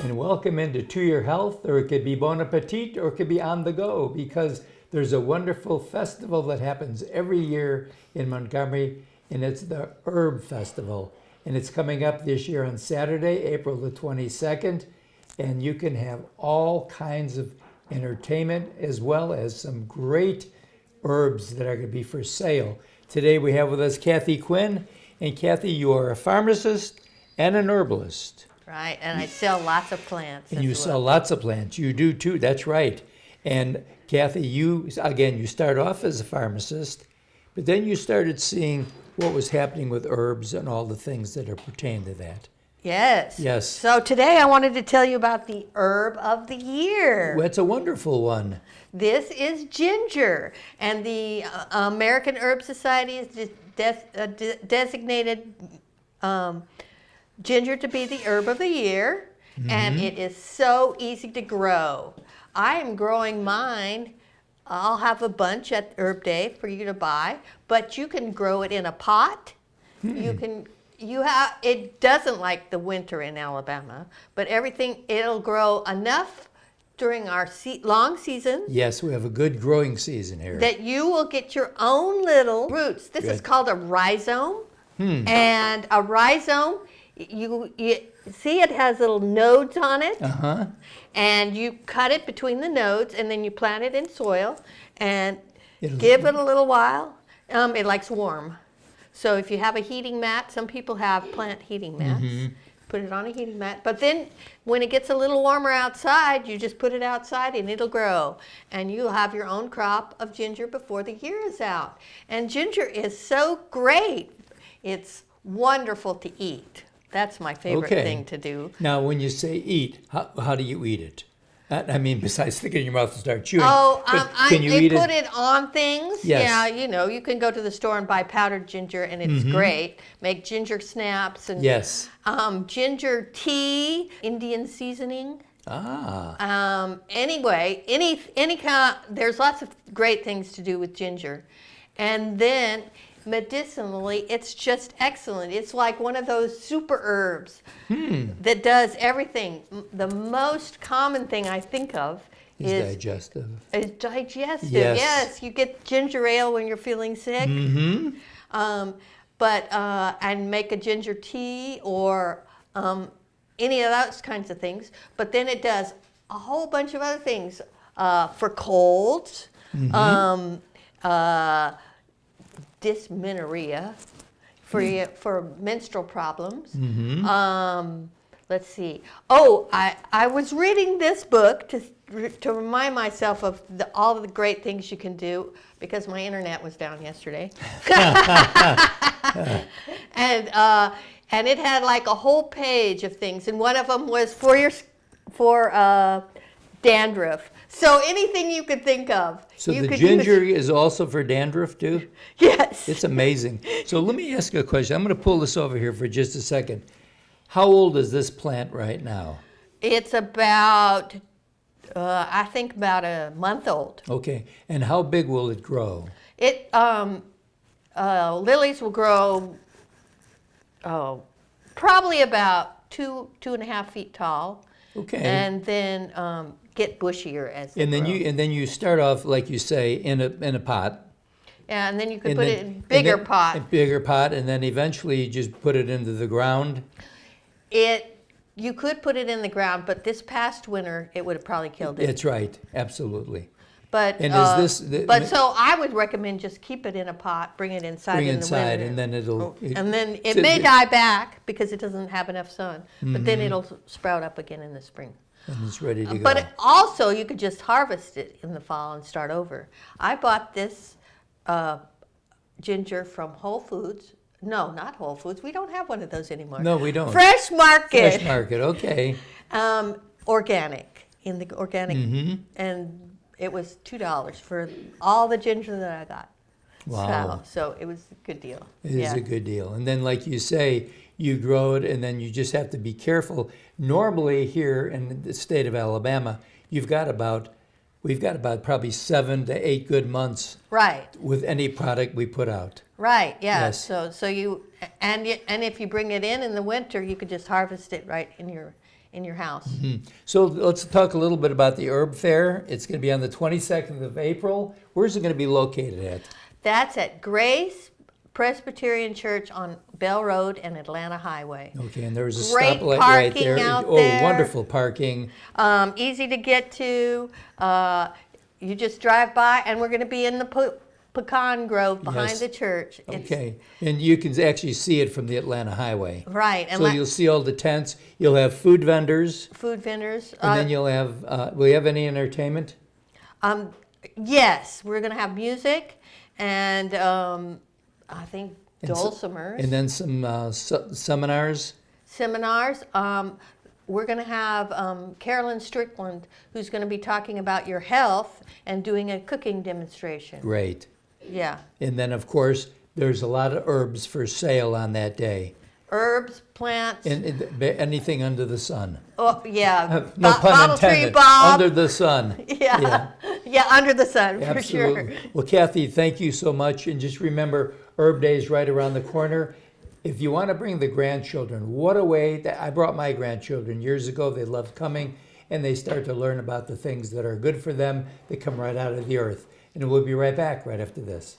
And welcome into To Your Health, or it could be Bon Appetit, or it could be On the Go, because there's a wonderful festival that happens every year in Montgomery, and it's the Herb Festival. And it's coming up this year on Saturday, April the 22nd, and you can have all kinds of entertainment as well as some great herbs that are going to be for sale. Today we have with us Kathy Quinn, and Kathy, you are a pharmacist and an herbalist. Right, and I sell lots of plants. And you sell lots of plants. You do too, that's right. And Kathy, you start off as a pharmacist, but then you started seeing what was happening with herbs and all the things that are pertain to that. Yes. Yes. So today I wanted to tell you about the herb of the year. Well, it's a wonderful one. This is ginger, and the American Herbal Society is designated ginger to be the herb of the year, and it is so easy to grow. I am growing mine. I'll have a bunch at Herb Day for you to buy, but you can grow it in a pot. It doesn't like the winter in Alabama, but it'll grow enough during our long season. Yes, we have a good growing season here. That you will get your own little roots. This is called a rhizome, and a rhizome, you see it has little nodes on it, and you cut it between the nodes, and then you plant it in soil, and give it a little while. It likes warm. So if you have a heating mat, some people have plant heating mats, put it on a heating mat. But then when it gets a little warmer outside, you just put it outside and it'll grow. And you'll have your own crop of ginger before the year is out. And ginger is so great. It's wonderful to eat. That's my favorite thing to do. Now, when you say eat, how do you eat it? I mean, besides sticking it in your mouth and start chewing. Can you eat it? Put it on things. Yes. Yeah, you can go to the store and buy powdered ginger, and it's great. Make ginger snaps and ginger tea, Indian seasoning. Anyway, any kind. There's lots of great things to do with ginger, and then medicinally, it's just excellent. It's like one of those super herbs that does everything. The most common thing I think of is digestive. Is digestive. Yes, you get ginger ale when you're feeling sick. And make a ginger tea or any of those kinds of things. But then it does a whole bunch of other things for colds. Dysmenorrhea, for menstrual problems. Let's see. I was reading this book to remind myself of all of the great things you can do, because my internet was down yesterday. And it had like a whole page of things, and one of them was for dandruff. So anything you could think of. So the ginger is also for dandruff too? Yes. It's amazing. So let me ask you a question. I'm going to pull this over here for just a second. How old is this plant right now? It's about, I think about a month old. Okay. And how big will it grow? Lilies will grow, probably about 2.5 feet tall. Okay. And then get bushier as they grow. And then you start off, like you say, in a pot. Yeah, and then you could put it in bigger pot. A bigger pot, and then eventually you just put it into the ground. You could put it in the ground, but this past winter it would have probably killed it. That's right, absolutely. But so I would recommend just keep it in a pot, bring it inside in the winter. and then it may die back because it doesn't have enough sun, but then it'll sprout up again in the spring. And it's ready to go. But also you could just harvest it in the fall and start over. I bought this ginger from Whole Foods. No, not Whole Foods. We don't have one of those anymore. No, we don't. Fresh Market. Fresh Market, okay. Organic, in the organic. And it was $2 for all the ginger that I got. Wow. So it was a good deal. It is a good deal. And then, like you say, you grow it, and then you just have to be careful. Normally here in the state of Alabama, we've got about probably 7 to 8 good months. Right. With any product we put out. Right. Yeah. Yes. So you and if you bring it in the winter, you could just harvest it right in in your house. So let's talk a little bit about the herb fair. It's going to be on the 22nd of April. Where's it going to be located at? That's at Grace Presbyterian Church on Bell Road and Atlanta Highway. Okay, and there's a Great stoplight right parking there. out Oh, there. wonderful parking. Easy to get to. You just drive by, and we're going to be in the pecan grove behind Yes. the church. Okay, and you can actually see it from the Atlanta Highway. Right. And So you'll see all the tents. You'll have food vendors, food vendors. and then you'll have. Will you have any entertainment? Yes, we're going to have music, and I think dulcimers. And then some seminars. Seminars. We're going to have Carolyn Strickland, who's going to be talking about your health and doing a cooking demonstration. Great. Yeah. And then, of course, there's a lot of herbs for sale on that day. Herbs, plants. And anything under the sun. Oh, yeah. No pun Bottle intended. Tree Bob. Under the sun. Yeah. Yeah, under the sun, for Absolutely. sure. Well, Kathy, thank you so much. And just remember, Herb Day is right around the corner. If you want to bring the grandchildren, what a way. I brought my grandchildren years ago. They loved coming, and they start to learn about the things that are good for them that come right out of the earth. And we'll be right back right after this.